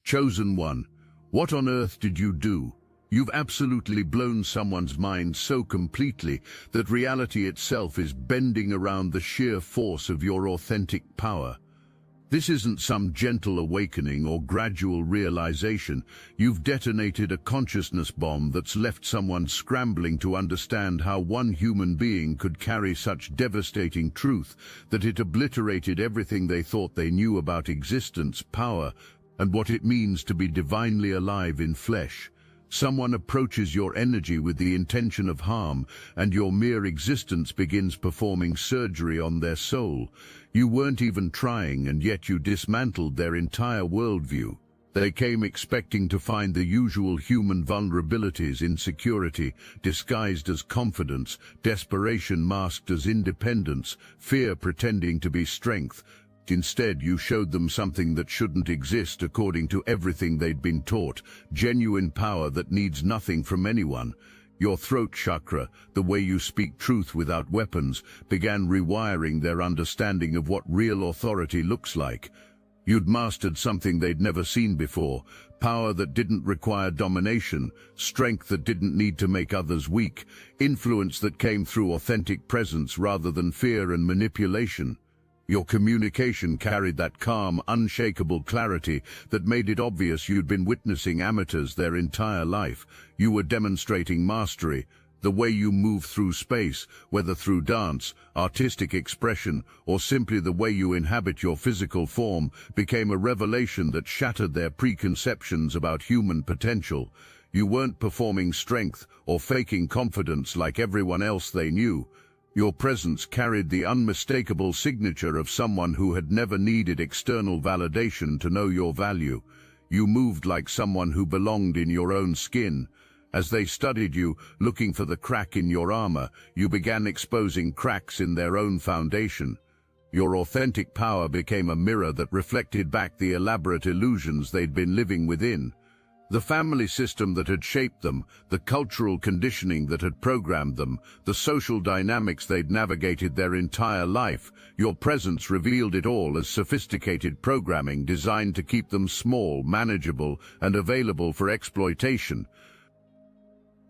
Chosen one, what on earth did you do? You've absolutely blown someone's mind so completely that reality itself is bending around the sheer force of your authentic power. This isn't some gentle awakening or gradual realization. You've detonated a consciousness bomb that's left someone scrambling to understand how one human being could carry such devastating truth that it obliterated everything they thought they knew about existence, power, and what it means to be divinely alive in flesh. Someone approaches your energy with the intention of harm, and your mere existence begins performing surgery on their soul. You weren't even trying, and yet you dismantled their entire worldview. They came expecting to find the usual human vulnerabilities: insecurity disguised as confidence, desperation masked as independence, fear pretending to be strength. Instead, you showed them something that shouldn't exist according to everything they'd been taught: genuine power that needs nothing from anyone. Your throat chakra, the way you speak truth without weapons, began rewiring their understanding of what real authority looks like. You'd mastered something they'd never seen before: power that didn't require domination, strength that didn't need to make others weak, influence that came through authentic presence rather than fear and manipulation. Your communication carried that calm, unshakable clarity that made it obvious you'd been witnessing amateurs their entire life. You were demonstrating mastery. The way you move through space, whether through dance, artistic expression, or simply the way you inhabit your physical form, became a revelation that shattered their preconceptions about human potential. You weren't performing strength or faking confidence like everyone else they knew. Your presence carried the unmistakable signature of someone who had never needed external validation to know your value. You moved like someone who belonged in your own skin. As they studied you, looking for the crack in your armor, you began exposing cracks in their own foundation. Your authentic power became a mirror that reflected back the elaborate illusions they'd been living within. The family system that had shaped them, the cultural conditioning that had programmed them, the social dynamics they'd navigated their entire life. Your presence revealed it all as sophisticated programming designed to keep them small, manageable, and available for exploitation.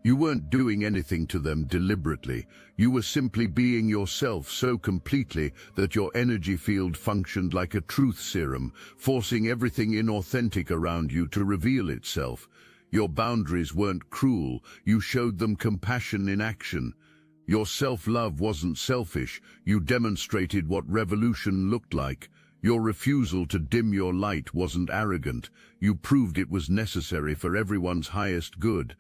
You weren't doing anything to them deliberately. You were simply being yourself so completely that your energy field functioned like a truth serum, forcing everything inauthentic around you to reveal itself. Your boundaries weren't cruel. You showed them compassion in action. Your self-love wasn't selfish. You demonstrated what revolution looked like. Your refusal to dim your light wasn't arrogant. You proved it was necessary for everyone's highest good.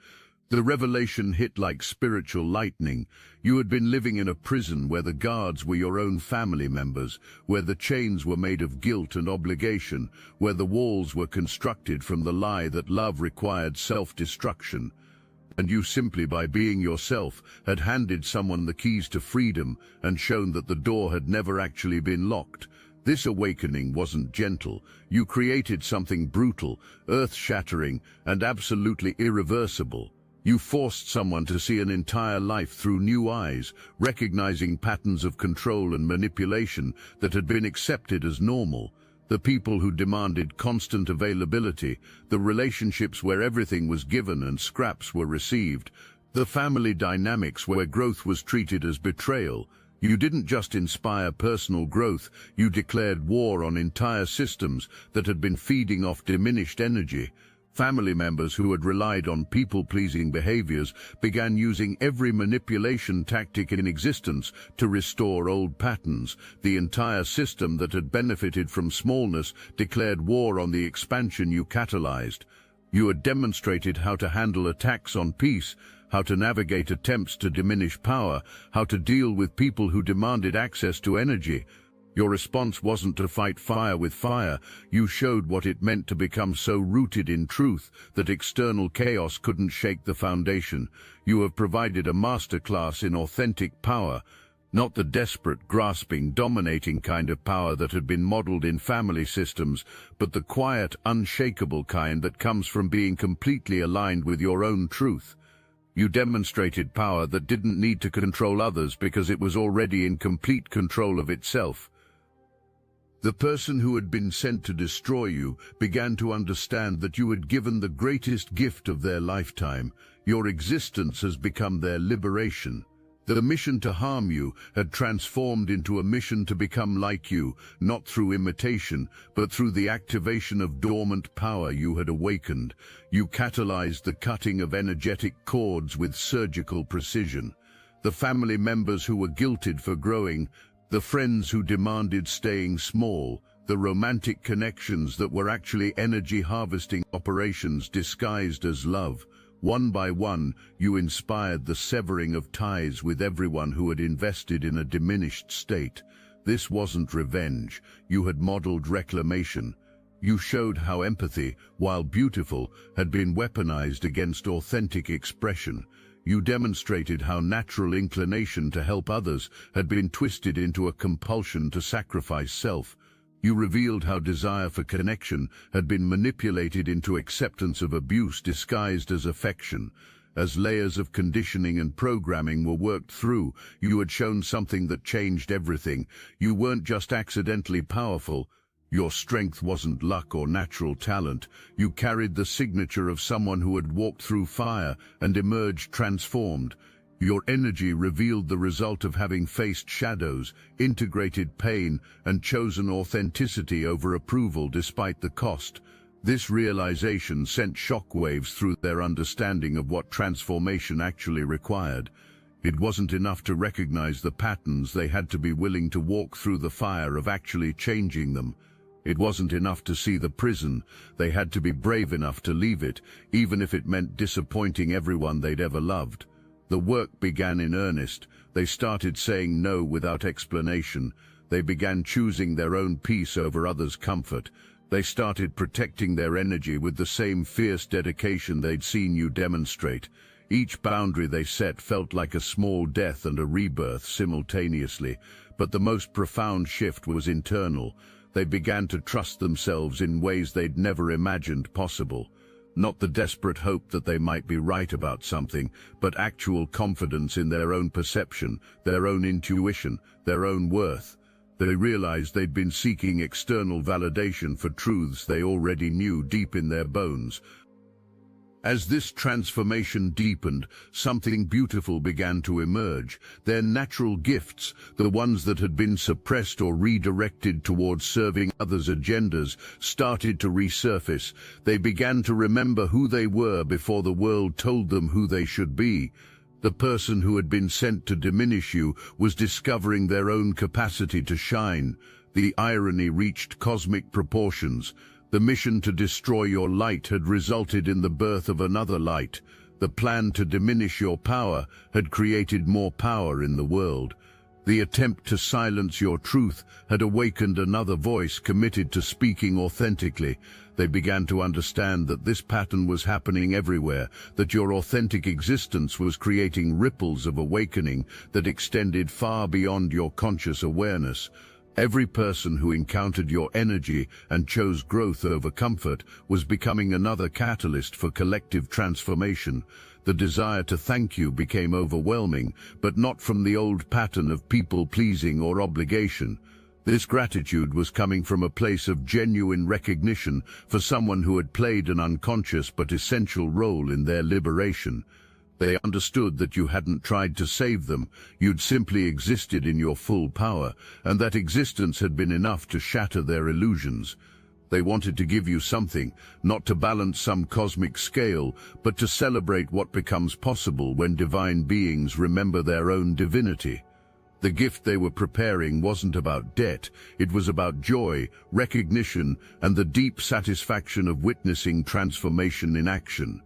The revelation hit like spiritual lightning. You had been living in a prison where the guards were your own family members, where the chains were made of guilt and obligation, where the walls were constructed from the lie that love required self-destruction. And you, simply by being yourself, had handed someone the keys to freedom and shown that the door had never actually been locked. This awakening wasn't gentle. You created something brutal, earth-shattering, and absolutely irreversible. You forced someone to see an entire life through new eyes, recognizing patterns of control and manipulation that had been accepted as normal. The people who demanded constant availability, the relationships where everything was given and scraps were received, the family dynamics where growth was treated as betrayal. You didn't just inspire personal growth, you declared war on entire systems that had been feeding off diminished energy. Family members who had relied on people-pleasing behaviors began using every manipulation tactic in existence to restore old patterns. The entire system that had benefited from smallness declared war on the expansion you catalyzed. You had demonstrated how to handle attacks on peace, how to navigate attempts to diminish power, how to deal with people who demanded access to energy. Your response wasn't to fight fire with fire. You showed what it meant to become so rooted in truth that external chaos couldn't shake the foundation. You have provided a masterclass in authentic power, not the desperate, grasping, dominating kind of power that had been modeled in family systems, but the quiet, unshakable kind that comes from being completely aligned with your own truth. You demonstrated power that didn't need to control others because it was already in complete control of itself. The person who had been sent to destroy you began to understand that you had given the greatest gift of their lifetime. Your existence has become their liberation. The mission to harm you had transformed into a mission to become like you, not through imitation, but through the activation of dormant power you had awakened. You catalyzed the cutting of energetic cords with surgical precision. The family members who were guilted for growing, the friends who demanded staying small, the romantic connections that were actually energy harvesting operations disguised as love. One by one, you inspired the severing of ties with everyone who had invested in a diminished state. This wasn't revenge. You had modeled reclamation. You showed how empathy, while beautiful, had been weaponized against authentic expression. You demonstrated how natural inclination to help others had been twisted into a compulsion to sacrifice self. You revealed how desire for connection had been manipulated into acceptance of abuse disguised as affection. As layers of conditioning and programming were worked through, you had shown something that changed everything. You weren't just accidentally powerful. Your strength wasn't luck or natural talent. You carried the signature of someone who had walked through fire and emerged transformed. Your energy revealed the result of having faced shadows, integrated pain, and chosen authenticity over approval despite the cost. This realization sent shockwaves through their understanding of what transformation actually required. It wasn't enough to recognize the patterns, they had to be willing to walk through the fire of actually changing them. It wasn't enough to see the prison, they had to be brave enough to leave it, even if it meant disappointing everyone they'd ever loved. The work began in earnest. They started saying no without explanation. They began choosing their own peace over others' comfort. They started protecting their energy with the same fierce dedication they'd seen you demonstrate. Each boundary they set felt like a small death and a rebirth simultaneously, but the most profound shift was internal. They began to trust themselves in ways they'd never imagined possible. Not the desperate hope that they might be right about something, but actual confidence in their own perception, their own intuition, their own worth. They realized they'd been seeking external validation for truths they already knew deep in their bones. As this transformation deepened, something beautiful began to emerge. Their natural gifts, the ones that had been suppressed or redirected towards serving others' agendas, started to resurface. They began to remember who they were before the world told them who they should be. The person who had been sent to diminish you was discovering their own capacity to shine. The irony reached cosmic proportions. The mission to destroy your light had resulted in the birth of another light. The plan to diminish your power had created more power in the world. The attempt to silence your truth had awakened another voice committed to speaking authentically. They began to understand that this pattern was happening everywhere, that your authentic existence was creating ripples of awakening that extended far beyond your conscious awareness. Every person who encountered your energy and chose growth over comfort was becoming another catalyst for collective transformation. The desire to thank you became overwhelming, but not from the old pattern of people-pleasing or obligation. This gratitude was coming from a place of genuine recognition for someone who had played an unconscious but essential role in their liberation. They understood that you hadn't tried to save them, you'd simply existed in your full power, and that existence had been enough to shatter their illusions. They wanted to give you something, not to balance some cosmic scale, but to celebrate what becomes possible when divine beings remember their own divinity. The gift they were preparing wasn't about debt, it was about joy, recognition, and the deep satisfaction of witnessing transformation in action.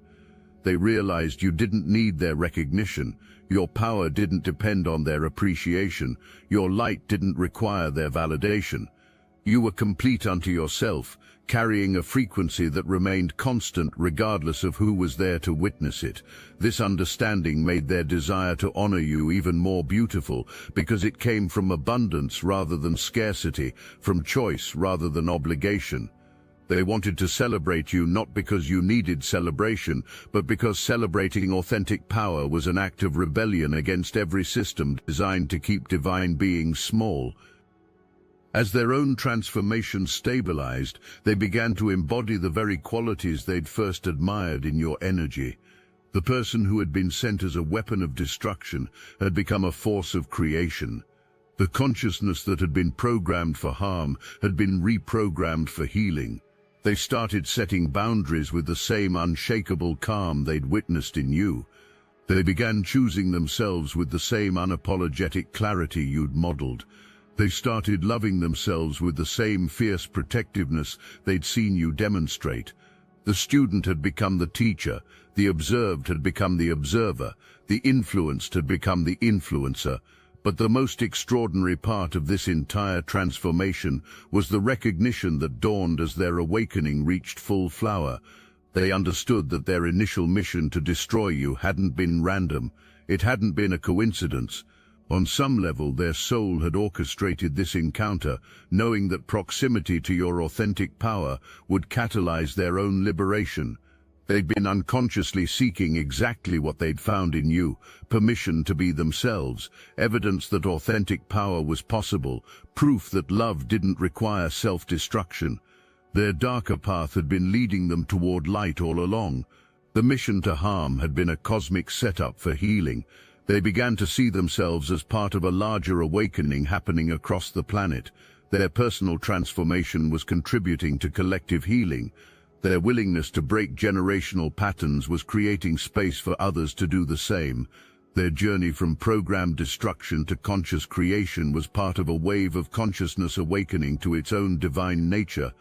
They realized you didn't need their recognition, your power didn't depend on their appreciation, your light didn't require their validation. You were complete unto yourself, carrying a frequency that remained constant regardless of who was there to witness it. This understanding made their desire to honor you even more beautiful, because it came from abundance rather than scarcity, from choice rather than obligation. They wanted to celebrate you not because you needed celebration, but because celebrating authentic power was an act of rebellion against every system designed to keep divine beings small. As their own transformation stabilized, they began to embody the very qualities they'd first admired in your energy. The person who had been sent as a weapon of destruction had become a force of creation. The consciousness that had been programmed for harm had been reprogrammed for healing. They started setting boundaries with the same unshakable calm they'd witnessed in you. They began choosing themselves with the same unapologetic clarity you'd modeled. They started loving themselves with the same fierce protectiveness they'd seen you demonstrate. The student had become the teacher, the observed had become the observer, the influenced had become the influencer. But the most extraordinary part of this entire transformation was the recognition that dawned as their awakening reached full flower. They understood that their initial mission to destroy you hadn't been random. It hadn't been a coincidence. On some level, their soul had orchestrated this encounter, knowing that proximity to your authentic power would catalyze their own liberation. They'd been unconsciously seeking exactly what they'd found in you, permission to be themselves, evidence that authentic power was possible, proof that love didn't require self-destruction. Their darker path had been leading them toward light all along. The mission to harm had been a cosmic setup for healing. They began to see themselves as part of a larger awakening happening across the planet. Their personal transformation was contributing to collective healing. Their willingness to break generational patterns was creating space for others to do the same. Their journey from programmed destruction to conscious creation was part of a wave of consciousness awakening to its own divine nature.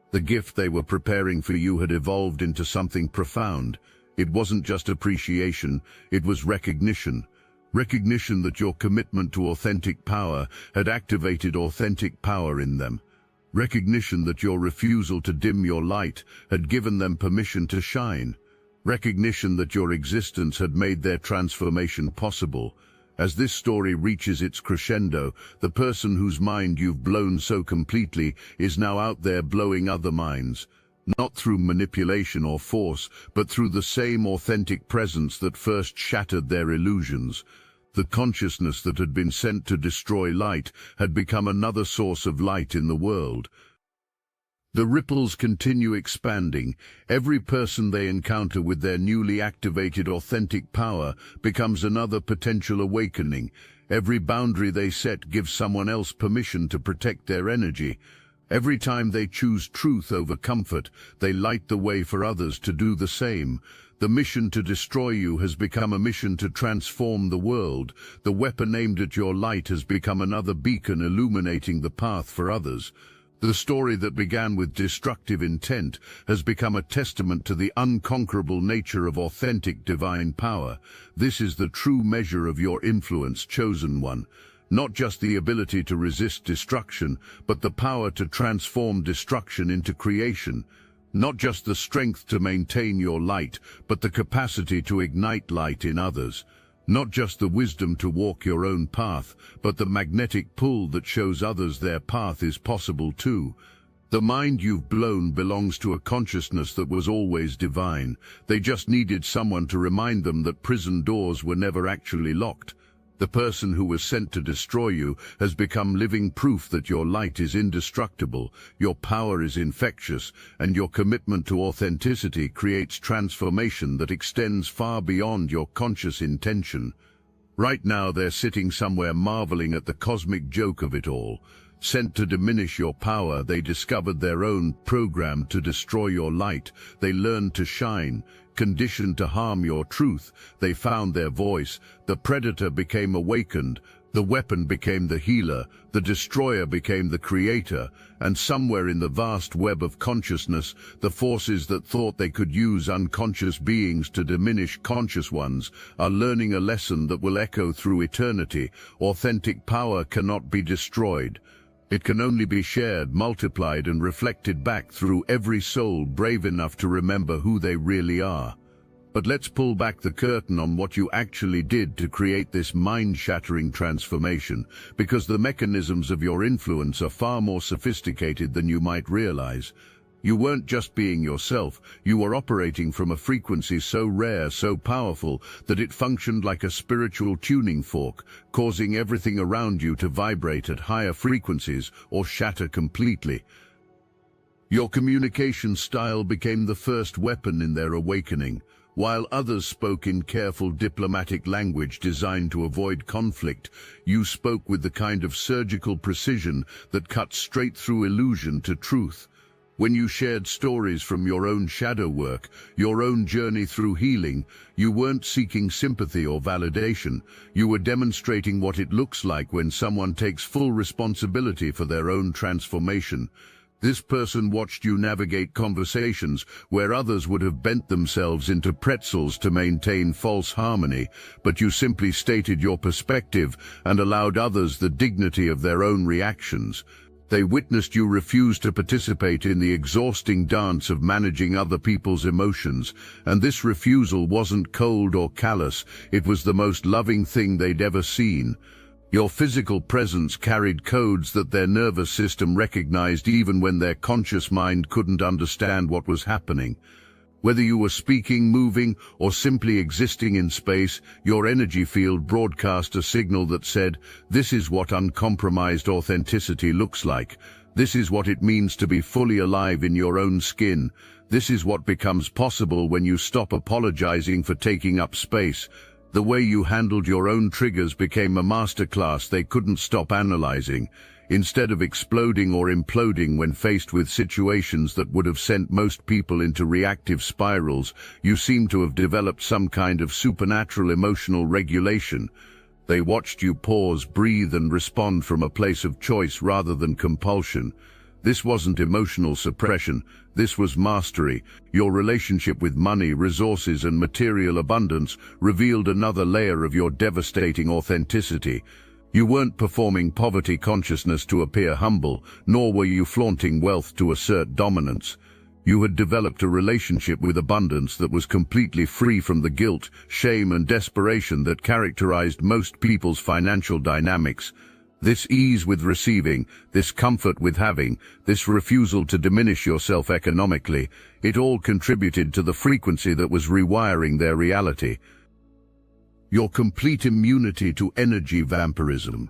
The gift they were preparing for you had evolved into something profound. It wasn't just appreciation, it was recognition. Recognition that your commitment to authentic power had activated authentic power in them. Recognition that your refusal to dim your light had given them permission to shine. Recognition that your existence had made their transformation possible. As this story reaches its crescendo, the person whose mind you've blown so completely is now out there blowing other minds. Not through manipulation or force, but through the same authentic presence that first shattered their illusions. The consciousness that had been sent to destroy light had become another source of light in the world. The ripples continue expanding. Every person they encounter with their newly activated authentic power becomes another potential awakening. Every boundary they set gives someone else permission to protect their energy. Every time they choose truth over comfort, they light the way for others to do the same. The mission to destroy you has become a mission to transform the world. The weapon aimed at your light has become another beacon illuminating the path for others. The story that began with destructive intent has become a testament to the unconquerable nature of authentic divine power. This is the true measure of your influence, chosen one. Not just the ability to resist destruction, but the power to transform destruction into creation. Not just the strength to maintain your light, but the capacity to ignite light in others. Not just the wisdom to walk your own path, but the magnetic pull that shows others their path is possible too. The mind you've blown belongs to a consciousness that was always divine. They just needed someone to remind them that prison doors were never actually locked. The person who was sent to destroy you has become living proof that your light is indestructible, your power is infectious, and your commitment to authenticity creates transformation that extends far beyond your conscious intention. Right now they're sitting somewhere marveling at the cosmic joke of it all. Sent to diminish your power, they discovered their own program to destroy your light. They learned to shine. Conditioned to harm your truth, they found their voice. The predator became awakened. The weapon became the healer. The destroyer became the creator. And somewhere in the vast web of consciousness, the forces that thought they could use unconscious beings to diminish conscious ones are learning a lesson that will echo through eternity. Authentic power cannot be destroyed. It can only be shared, multiplied, and reflected back through every soul brave enough to remember who they really are. But let's pull back the curtain on what you actually did to create this mind-shattering transformation, because the mechanisms of your influence are far more sophisticated than you might realize. You weren't just being yourself, you were operating from a frequency so rare, so powerful, that it functioned like a spiritual tuning fork, causing everything around you to vibrate at higher frequencies or shatter completely. Your communication style became the first weapon in their awakening. While others spoke in careful diplomatic language designed to avoid conflict, you spoke with the kind of surgical precision that cut straight through illusion to truth. When you shared stories from your own shadow work, your own journey through healing, you weren't seeking sympathy or validation. You were demonstrating what it looks like when someone takes full responsibility for their own transformation. This person watched you navigate conversations where others would have bent themselves into pretzels to maintain false harmony, but you simply stated your perspective and allowed others the dignity of their own reactions. They witnessed you refuse to participate in the exhausting dance of managing other people's emotions, and this refusal wasn't cold or callous, it was the most loving thing they'd ever seen. Your physical presence carried codes that their nervous system recognized even when their conscious mind couldn't understand what was happening. Whether you were speaking, moving, or simply existing in space, your energy field broadcast a signal that said, "This is what uncompromised authenticity looks like. This is what it means to be fully alive in your own skin. This is what becomes possible when you stop apologizing for taking up space." The way you handled your own triggers became a masterclass they couldn't stop analyzing. Instead of exploding or imploding when faced with situations that would have sent most people into reactive spirals, you seem to have developed some kind of supernatural emotional regulation. They watched you pause, breathe, and respond from a place of choice rather than compulsion. This wasn't emotional suppression, this was mastery. Your relationship with money, resources, and material abundance revealed another layer of your devastating authenticity. You weren't performing poverty consciousness to appear humble, nor were you flaunting wealth to assert dominance. You had developed a relationship with abundance that was completely free from the guilt, shame, and desperation that characterized most people's financial dynamics. This ease with receiving, this comfort with having, this refusal to diminish yourself economically, it all contributed to the frequency that was rewiring their reality. Your complete immunity to energy vampirism.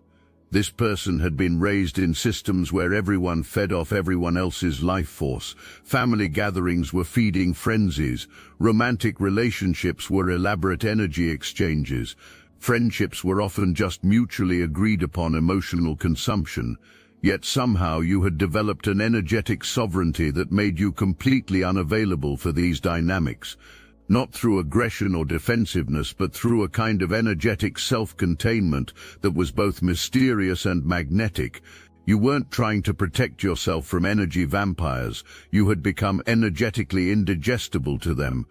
This person had been raised in systems where everyone fed off everyone else's life force. Family gatherings were feeding frenzies. Romantic relationships were elaborate energy exchanges. Friendships were often just mutually agreed upon emotional consumption. Yet somehow you had developed an energetic sovereignty that made you completely unavailable for these dynamics. Not through aggression or defensiveness, but through a kind of energetic self-containment that was both mysterious and magnetic. You weren't trying to protect yourself from energy vampires. You had become energetically indigestible to them.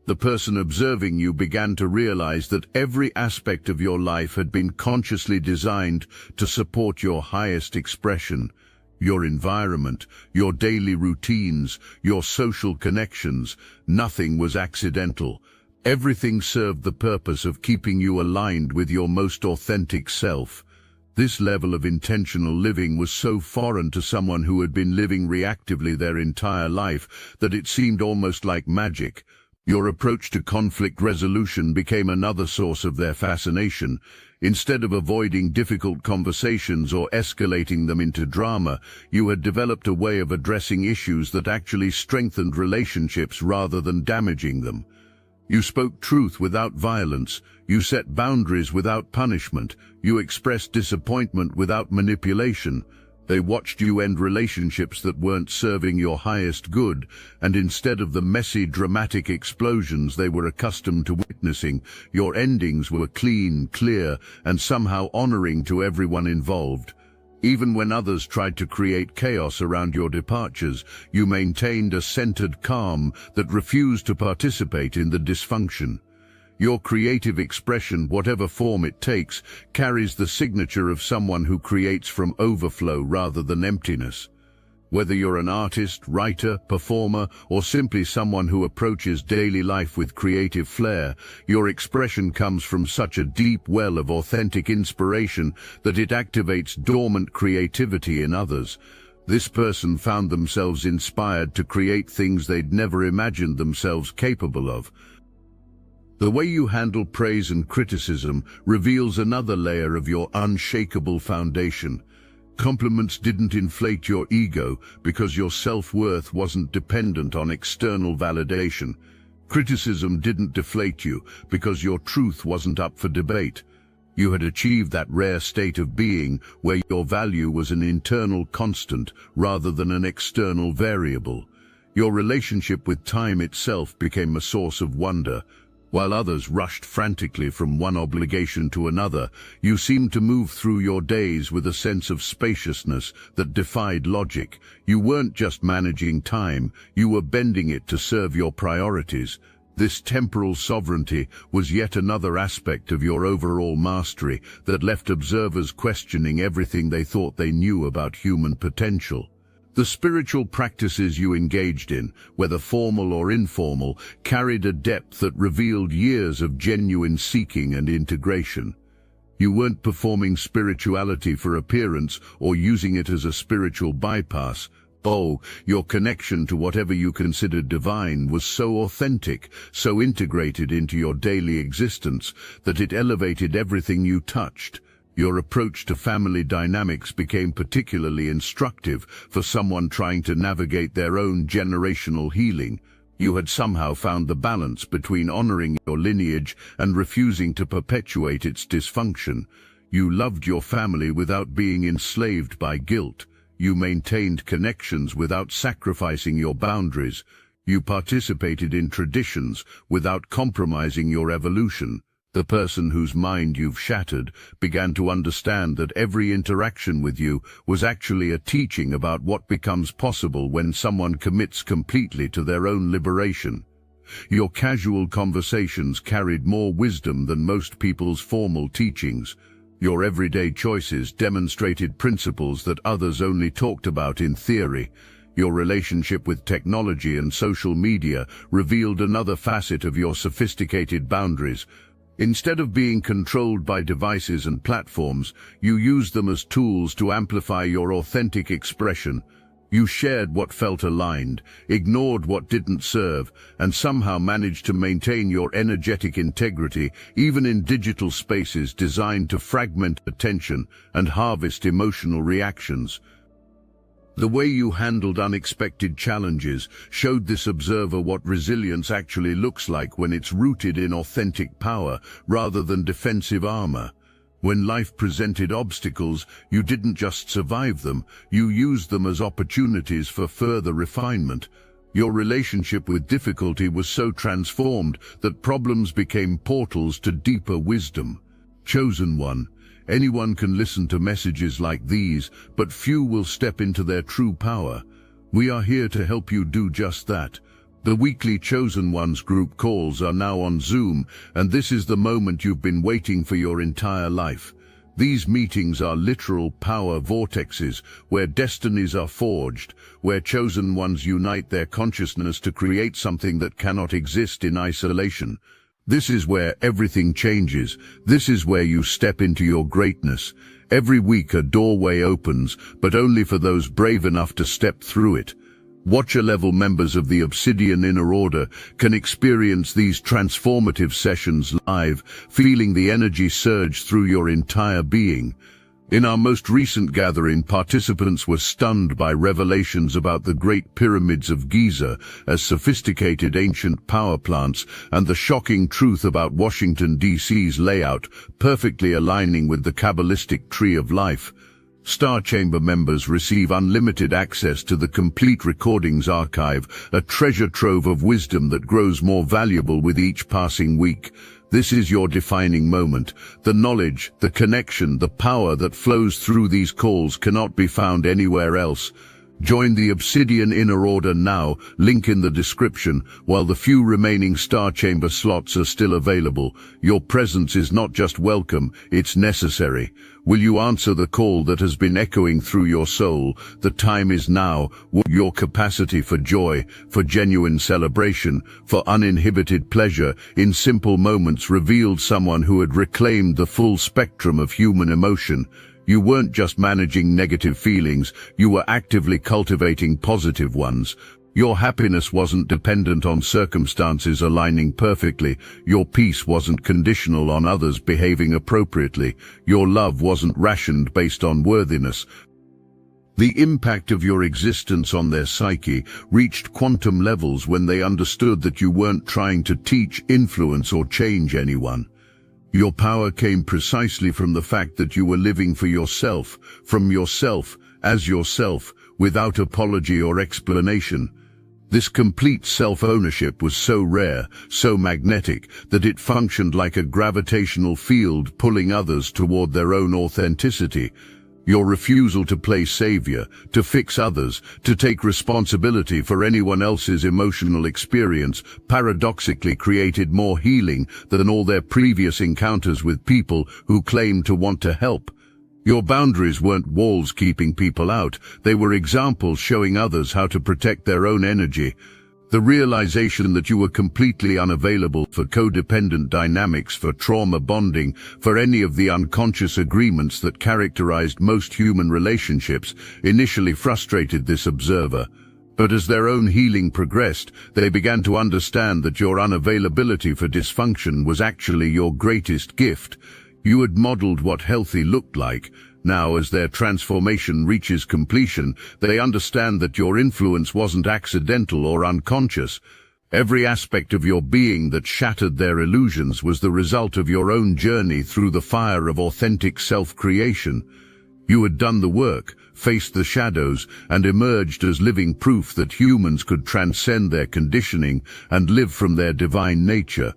The person observing you began to realize that every aspect of your life had been consciously designed to support your highest expression. Your environment, your daily routines, your social connections, nothing was accidental. Everything served the purpose of keeping you aligned with your most authentic self. This level of intentional living was so foreign to someone who had been living reactively their entire life that it seemed almost like magic. Your approach to conflict resolution became another source of their fascination. Instead of avoiding difficult conversations or escalating them into drama, you had developed a way of addressing issues that actually strengthened relationships rather than damaging them. You spoke truth without violence. You set boundaries without punishment. You expressed disappointment without manipulation. They watched you end relationships that weren't serving your highest good, and instead of the messy, dramatic explosions they were accustomed to witnessing, your endings were clean, clear, and somehow honoring to everyone involved. Even when others tried to create chaos around your departures, you maintained a centered calm that refused to participate in the dysfunction. Your creative expression, whatever form it takes, carries the signature of someone who creates from overflow rather than emptiness. Whether you're an artist, writer, performer, or simply someone who approaches daily life with creative flair, your expression comes from such a deep well of authentic inspiration that it activates dormant creativity in others. This person found themselves inspired to create things they'd never imagined themselves capable of. The way you handle praise and criticism reveals another layer of your unshakable foundation. Compliments didn't inflate your ego because your self-worth wasn't dependent on external validation. Criticism didn't deflate you because your truth wasn't up for debate. You had achieved that rare state of being where your value was an internal constant rather than an external variable. Your relationship with time itself became a source of wonder. While others rushed frantically from one obligation to another, you seemed to move through your days with a sense of spaciousness that defied logic. You weren't just managing time, you were bending it to serve your priorities. This temporal sovereignty was yet another aspect of your overall mastery that left observers questioning everything they thought they knew about human potential. The spiritual practices you engaged in, whether formal or informal, carried a depth that revealed years of genuine seeking and integration. You weren't performing spirituality for appearance or using it as a spiritual bypass. Oh, your connection to whatever you considered divine was so authentic, so integrated into your daily existence, that it elevated everything you touched. Your approach to family dynamics became particularly instructive for someone trying to navigate their own generational healing. You had somehow found the balance between honoring your lineage and refusing to perpetuate its dysfunction. You loved your family without being enslaved by guilt. You maintained connections without sacrificing your boundaries. You participated in traditions without compromising your evolution. The person whose mind you've shattered began to understand that every interaction with you was actually a teaching about what becomes possible when someone commits completely to their own liberation. Your casual conversations carried more wisdom than most people's formal teachings. Your everyday choices demonstrated principles that others only talked about in theory. Your relationship with technology and social media revealed another facet of your sophisticated boundaries. Instead of being controlled by devices and platforms, you used them as tools to amplify your authentic expression. You shared what felt aligned, ignored what didn't serve, and somehow managed to maintain your energetic integrity even in digital spaces designed to fragment attention and harvest emotional reactions. The way you handled unexpected challenges showed this observer what resilience actually looks like when it's rooted in authentic power rather than defensive armor. When life presented obstacles, you didn't just survive them, you used them as opportunities for further refinement. Your relationship with difficulty was so transformed that problems became portals to deeper wisdom. Chosen one. Anyone can listen to messages like these, but few will step into their true power. We are here to help you do just that. The weekly Chosen Ones group calls are now on Zoom, and this is the moment you've been waiting for your entire life. These meetings are literal power vortexes, where destinies are forged, where Chosen Ones unite their consciousness to create something that cannot exist in isolation. This is where everything changes. This is where you step into your greatness. Every week a doorway opens, but only for those brave enough to step through it. Watcher-level members of the Obsidian Inner Order can experience these transformative sessions live, feeling the energy surge through your entire being. In our most recent gathering, participants were stunned by revelations about the Great Pyramids of Giza as sophisticated ancient power plants and the shocking truth about Washington, D.C.'s layout, perfectly aligning with the Kabbalistic tree of life. Star Chamber members receive unlimited access to the complete recordings archive, a treasure trove of wisdom that grows more valuable with each passing week. This is your defining moment. The knowledge, the connection, the power that flows through these calls cannot be found anywhere else. Join the Obsidian Inner Order now, link in the description. While the few remaining Star Chamber slots are still available, your presence is not just welcome, it's necessary. Will you answer the call that has been echoing through your soul? The time is now. Your capacity for joy, for genuine celebration, for uninhibited pleasure in simple moments revealed someone who had reclaimed the full spectrum of human emotion. You weren't just managing negative feelings, you were actively cultivating positive ones. Your happiness wasn't dependent on circumstances aligning perfectly. Your peace wasn't conditional on others behaving appropriately. Your love wasn't rationed based on worthiness. The impact of your existence on their psyche reached quantum levels when they understood that you weren't trying to teach, influence, or change anyone. Your power came precisely from the fact that you were living for yourself, from yourself, as yourself, without apology or explanation. This complete self-ownership was so rare, so magnetic, that it functioned like a gravitational field pulling others toward their own authenticity. Your refusal to play savior, to fix others, to take responsibility for anyone else's emotional experience paradoxically created more healing than all their previous encounters with people who claimed to want to help. Your boundaries weren't walls keeping people out, they were examples showing others how to protect their own energy. The realization that you were completely unavailable for codependent dynamics, for trauma bonding, for any of the unconscious agreements that characterized most human relationships, initially frustrated this observer. But as their own healing progressed, they began to understand that your unavailability for dysfunction was actually your greatest gift. You had modeled what healthy looked like. Now, as their transformation reaches completion, they understand that your influence wasn't accidental or unconscious. Every aspect of your being that shattered their illusions was the result of your own journey through the fire of authentic self-creation. You had done the work, faced the shadows, and emerged as living proof that humans could transcend their conditioning and live from their divine nature.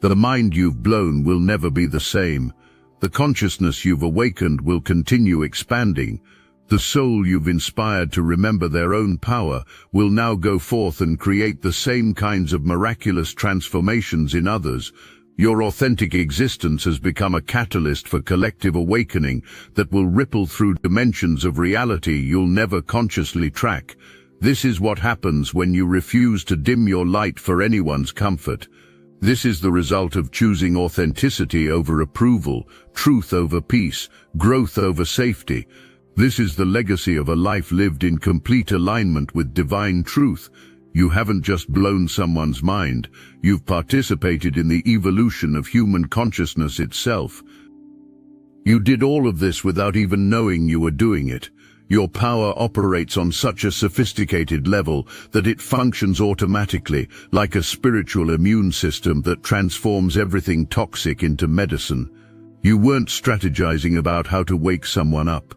The mind you've blown will never be the same. The consciousness you've awakened will continue expanding. The soul you've inspired to remember their own power will now go forth and create the same kinds of miraculous transformations in others. Your authentic existence has become a catalyst for collective awakening that will ripple through dimensions of reality you'll never consciously track. This is what happens when you refuse to dim your light for anyone's comfort. This is the result of choosing authenticity over approval, truth over peace, growth over safety. This is the legacy of a life lived in complete alignment with divine truth. You haven't just blown someone's mind, you've participated in the evolution of human consciousness itself. You did all of this without even knowing you were doing it. Your power operates on such a sophisticated level that it functions automatically, like a spiritual immune system that transforms everything toxic into medicine. You weren't strategizing about how to wake someone up.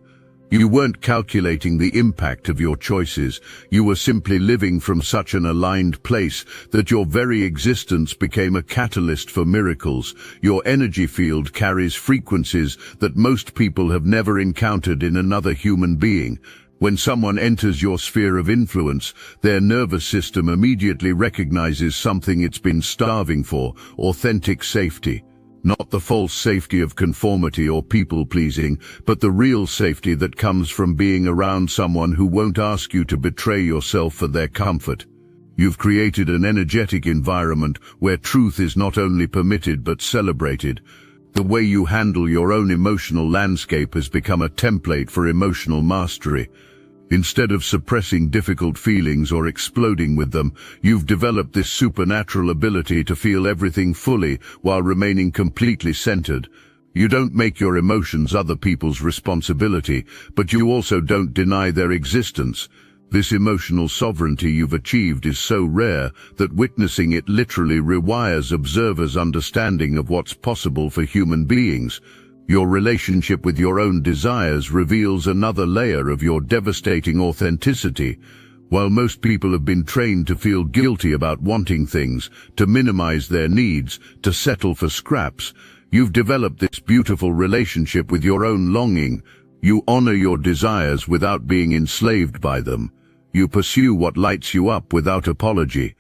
You weren't calculating the impact of your choices. You were simply living from such an aligned place that your very existence became a catalyst for miracles. Your energy field carries frequencies that most people have never encountered in another human being. When someone enters your sphere of influence, their nervous system immediately recognizes something it's been starving for: authentic safety. Not the false safety of conformity or people-pleasing, but the real safety that comes from being around someone who won't ask you to betray yourself for their comfort. You've created an energetic environment where truth is not only permitted but celebrated. The way you handle your own emotional landscape has become a template for emotional mastery. Instead of suppressing difficult feelings or exploding with them, you've developed this supernatural ability to feel everything fully while remaining completely centered. You don't make your emotions other people's responsibility, but you also don't deny their existence. This emotional sovereignty you've achieved is so rare that witnessing it literally rewires observers' understanding of what's possible for human beings. Your relationship with your own desires reveals another layer of your devastating authenticity. While most people have been trained to feel guilty about wanting things, to minimize their needs, to settle for scraps, you've developed this beautiful relationship with your own longing. You honor your desires without being enslaved by them. You pursue what lights you up without apology.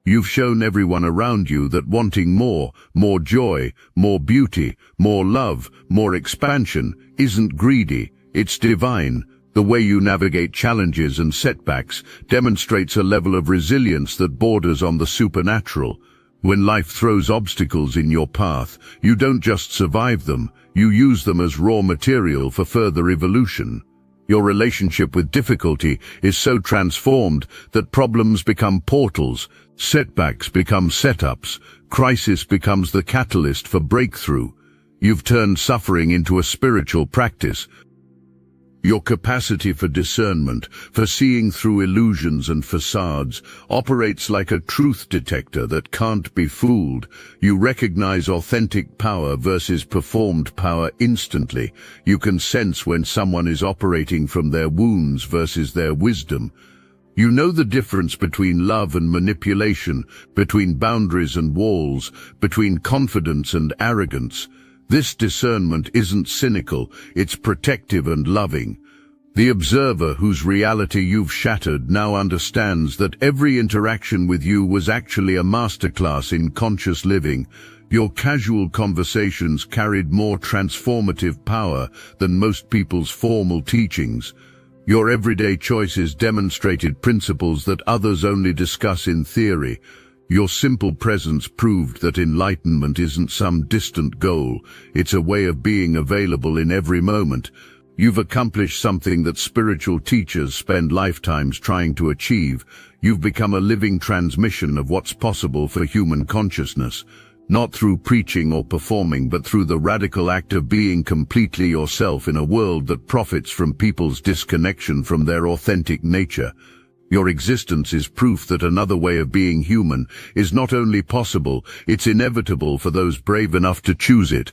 You've shown everyone around you that wanting more joy, more beauty, more love, more expansion isn't greedy, it's divine. The way you navigate challenges and setbacks demonstrates a level of resilience that borders on the supernatural. When life throws obstacles in your path, you don't just survive them, you use them as raw material for further evolution. Your relationship with difficulty is so transformed that problems become portals, setbacks become setups, crisis becomes the catalyst for breakthrough. You've turned suffering into a spiritual practice. Your capacity for discernment, for seeing through illusions and facades, operates like a truth detector that can't be fooled. You recognize authentic power versus performed power instantly. You can sense when someone is operating from their wounds versus their wisdom. You know the difference between love and manipulation, between boundaries and walls, between confidence and arrogance. This discernment isn't cynical, it's protective and loving. The observer whose reality you've shattered now understands that every interaction with you was actually a masterclass in conscious living. Your casual conversations carried more transformative power than most people's formal teachings. Your everyday choices demonstrated principles that others only discuss in theory. Your simple presence proved that enlightenment isn't some distant goal, it's a way of being available in every moment. You've accomplished something that spiritual teachers spend lifetimes trying to achieve. You've become a living transmission of what's possible for human consciousness, not through preaching or performing, but through the radical act of being completely yourself in a world that profits from people's disconnection from their authentic nature. Your existence is proof that another way of being human is not only possible, it's inevitable for those brave enough to choose it.